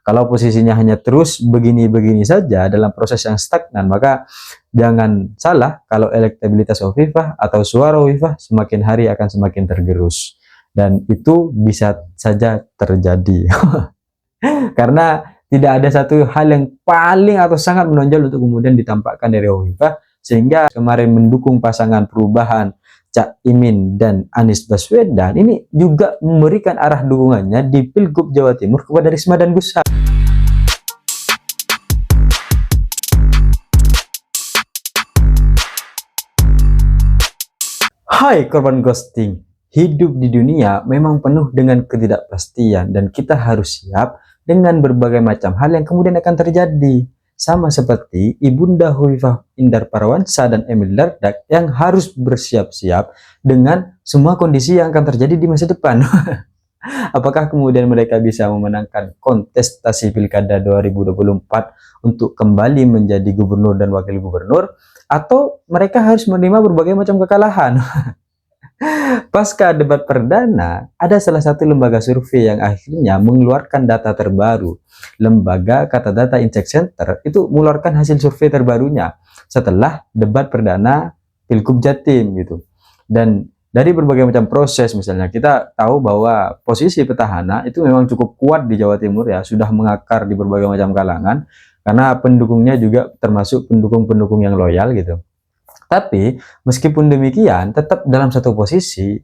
Kalau posisinya hanya terus begini-begini saja dalam proses yang stagnan, maka jangan salah kalau elektabilitas Hovifah atau suara Hovifah semakin hari akan semakin tergerus. Dan itu bisa saja terjadi. Karena tidak ada satu hal yang paling atau sangat menonjol untuk kemudian ditampakkan dari Hovifah, sehingga kemarin mendukung pasangan perubahan Cak Imin dan Anies Baswedan ini juga memberikan arah dukungannya di Pilgub Jawa Timur kepada Risma dan Gus Hasim. Hai korban ghosting, hidup di dunia memang penuh dengan ketidakpastian dan kita harus siap dengan berbagai macam hal yang kemudian akan terjadi. Sama seperti Ibunda Hovifah Indar Parawansa dan Emil Dardak yang harus bersiap-siap dengan semua kondisi yang akan terjadi di masa depan. Apakah kemudian mereka bisa memenangkan kontestasi Pilkada 2024 untuk kembali menjadi gubernur dan wakil gubernur, atau mereka harus menerima berbagai macam kekalahan? Pasca debat perdana, ada salah satu lembaga survei yang akhirnya mengeluarkan data terbaru. Lembaga Kata Data Insight Center itu mengeluarkan hasil survei terbarunya setelah debat perdana Pilgub Jatim gitu. Dan dari berbagai macam proses, misalnya kita tahu bahwa posisi petahana itu memang cukup kuat di Jawa Timur ya, sudah mengakar di berbagai macam kalangan karena pendukungnya juga termasuk pendukung-pendukung yang loyal gitu. Tapi meskipun demikian, tetap dalam satu posisi,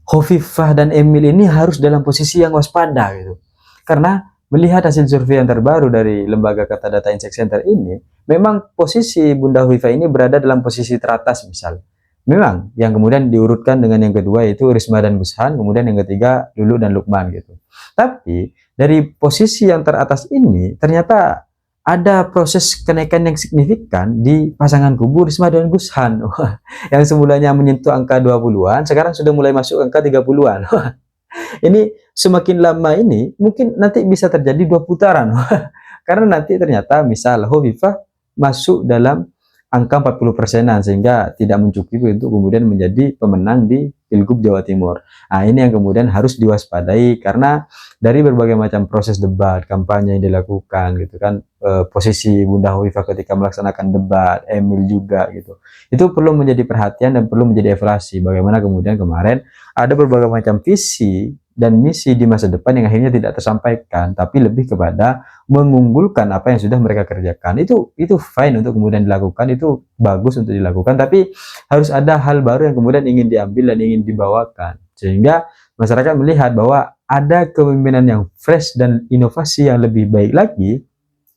Hovifah dan Emil ini harus dalam posisi yang waspada gitu. Karena melihat hasil survei yang terbaru dari lembaga Kata Data Insight Center ini, memang posisi Bunda Hovifah ini berada dalam posisi teratas misal. Memang yang kemudian diurutkan dengan yang kedua yaitu Risma dan Gus Hasim, kemudian yang ketiga Lulu dan Lukman gitu. Tapi dari posisi yang teratas ini ternyata ada proses kenaikan yang signifikan di pasangan kubu Risma dan Gus Hasim. Yang semulanya menyentuh angka 20-an, sekarang sudah mulai masuk angka 30-an. Ini semakin lama ini, mungkin nanti bisa terjadi 2 putaran. Karena nanti ternyata misal Hovifah masuk dalam angka 40%-an, sehingga tidak mencukupi untuk kemudian menjadi pemenang di Pilgub Jawa Timur. Nah, ini yang kemudian harus diwaspadai karena dari berbagai macam proses debat, kampanye yang dilakukan gitu kan, posisi Bunda Hovifah ketika melaksanakan debat, Emil juga gitu. Itu perlu menjadi perhatian dan perlu menjadi evaluasi bagaimana kemudian kemarin ada berbagai macam visi dan misi di masa depan yang akhirnya tidak tersampaikan, tapi lebih kepada mengunggulkan apa yang sudah mereka kerjakan. Itu fine untuk kemudian dilakukan, itu bagus untuk dilakukan, tapi harus ada hal baru yang kemudian ingin diambil dan ingin dibawakan, sehingga masyarakat melihat bahwa ada kepemimpinan yang fresh dan inovasi yang lebih baik lagi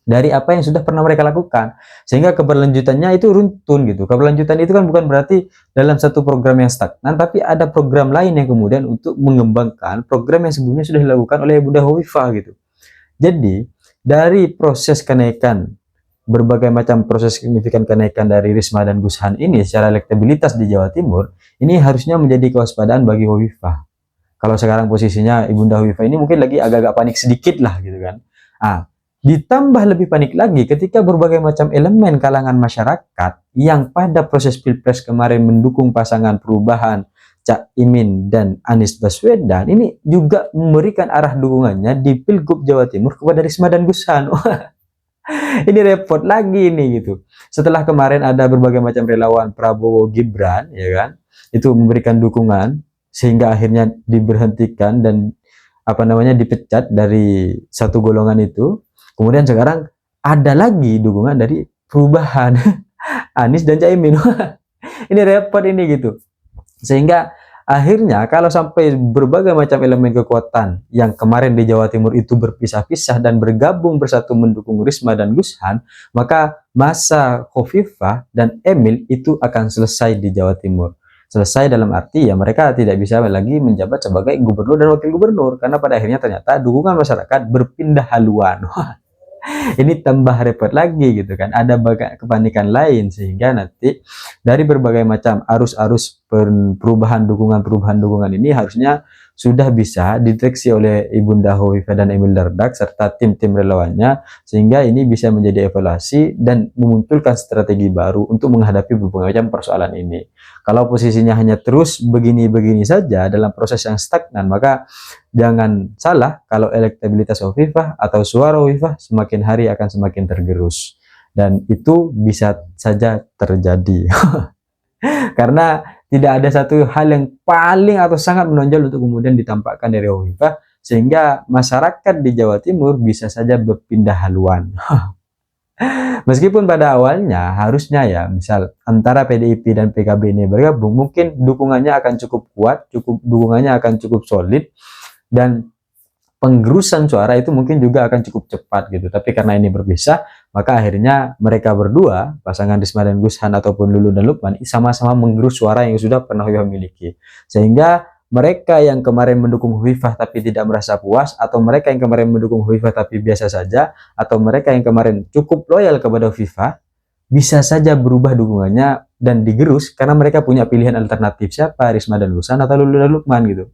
dari apa yang sudah pernah mereka lakukan, sehingga keberlanjutannya itu runtun gitu. Keberlanjutan itu kan bukan berarti dalam satu program yang stagnan, tapi ada program lain yang kemudian untuk mengembangkan program yang sebelumnya sudah dilakukan oleh Bunda Hovifah gitu. Jadi dari proses kenaikan, berbagai macam proses signifikan kenaikan dari Risma dan Gus Hasim ini secara elektabilitas di Jawa Timur, ini harusnya menjadi kewaspadaan bagi Hovifah. Kalau sekarang posisinya Ibunda Hovifah ini mungkin lagi agak-agak panik sedikit lah gitu kan. Ditambah lebih panik lagi ketika berbagai macam elemen kalangan masyarakat yang pada proses Pilpres kemarin mendukung pasangan perubahan Cak Imin dan Anies Baswedan ini juga memberikan arah dukungannya di Pilgub Jawa Timur kepada Risma dan Gus Hasim. Ini repot lagi nih gitu. Setelah kemarin ada berbagai macam relawan Prabowo Gibran ya kan, itu memberikan dukungan sehingga akhirnya diberhentikan dan dipecat dari satu golongan itu. Kemudian sekarang ada lagi dukungan dari perubahan Anies dan Caimin. Ini repot ini gitu. Sehingga akhirnya kalau sampai berbagai macam elemen kekuatan yang kemarin di Jawa Timur itu berpisah-pisah dan bergabung bersatu mendukung Risma dan Gus Hasim, maka masa Hovifah dan Emil itu akan selesai di Jawa Timur. Selesai dalam arti ya mereka tidak bisa lagi menjabat sebagai gubernur dan wakil gubernur, karena pada akhirnya ternyata dukungan masyarakat berpindah haluan. Ini tambah repot lagi gitu kan, ada banyak kepanikan lain, sehingga nanti dari berbagai macam arus-arus perubahan dukungan ini harusnya sudah bisa dideteksi oleh Ibunda Hovifah dan Emil Dardak serta tim-tim relawannya, sehingga ini bisa menjadi evaluasi dan memunculkan strategi baru untuk menghadapi berbagai macam persoalan ini. Kalau posisinya hanya terus begini-begini saja dalam proses yang stagnan, maka jangan salah kalau elektabilitas Hovifah atau suara Hovifah semakin hari akan semakin tergerus. Dan itu bisa saja terjadi. Karena tidak ada satu hal yang paling atau sangat menonjol untuk kemudian ditampakkan dari Hovifah, sehingga masyarakat di Jawa Timur bisa saja berpindah haluan. Meskipun pada awalnya harusnya ya, misal antara PDIP dan PKB ini bergabung, mungkin dukungannya akan cukup kuat, dukungannya akan cukup solid, dan penggerusan suara itu mungkin juga akan cukup cepat gitu. Tapi karena ini berpisah, maka akhirnya mereka berdua, pasangan Risma dan Gushan ataupun Lulu dan Lukman, sama-sama menggerus suara yang sudah pernah Hovifah miliki. Sehingga mereka yang kemarin mendukung Hovifah tapi tidak merasa puas, atau mereka yang kemarin mendukung Hovifah tapi biasa saja, atau mereka yang kemarin cukup loyal kepada Hovifah, bisa saja berubah dukungannya dan digerus karena mereka punya pilihan alternatif, siapa, Risma dan Gushan atau Lulu dan Lukman gitu.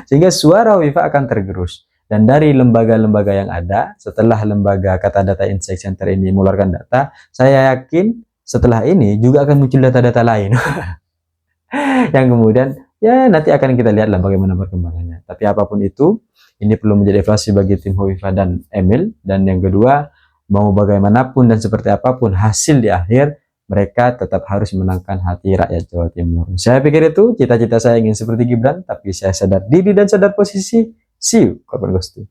Sehingga suara Hovifah akan tergerus. Dan dari lembaga-lembaga yang ada, setelah lembaga Kata Data Insight Center ini mengeluarkan data, saya yakin setelah ini juga akan muncul data-data lain. Yang kemudian, ya nanti akan kita lihatlah bagaimana perkembangannya. Tapi apapun itu, ini perlu menjadi evaluasi bagi tim Hovifah dan Emil. Dan yang kedua, mau bagaimanapun dan seperti apapun hasil di akhir, mereka tetap harus menangkan hati rakyat Jawa Timur. Saya pikir itu cita-cita saya ingin seperti Gibran, tapi saya sadar diri dan sadar posisi. See you, kapan Gusti.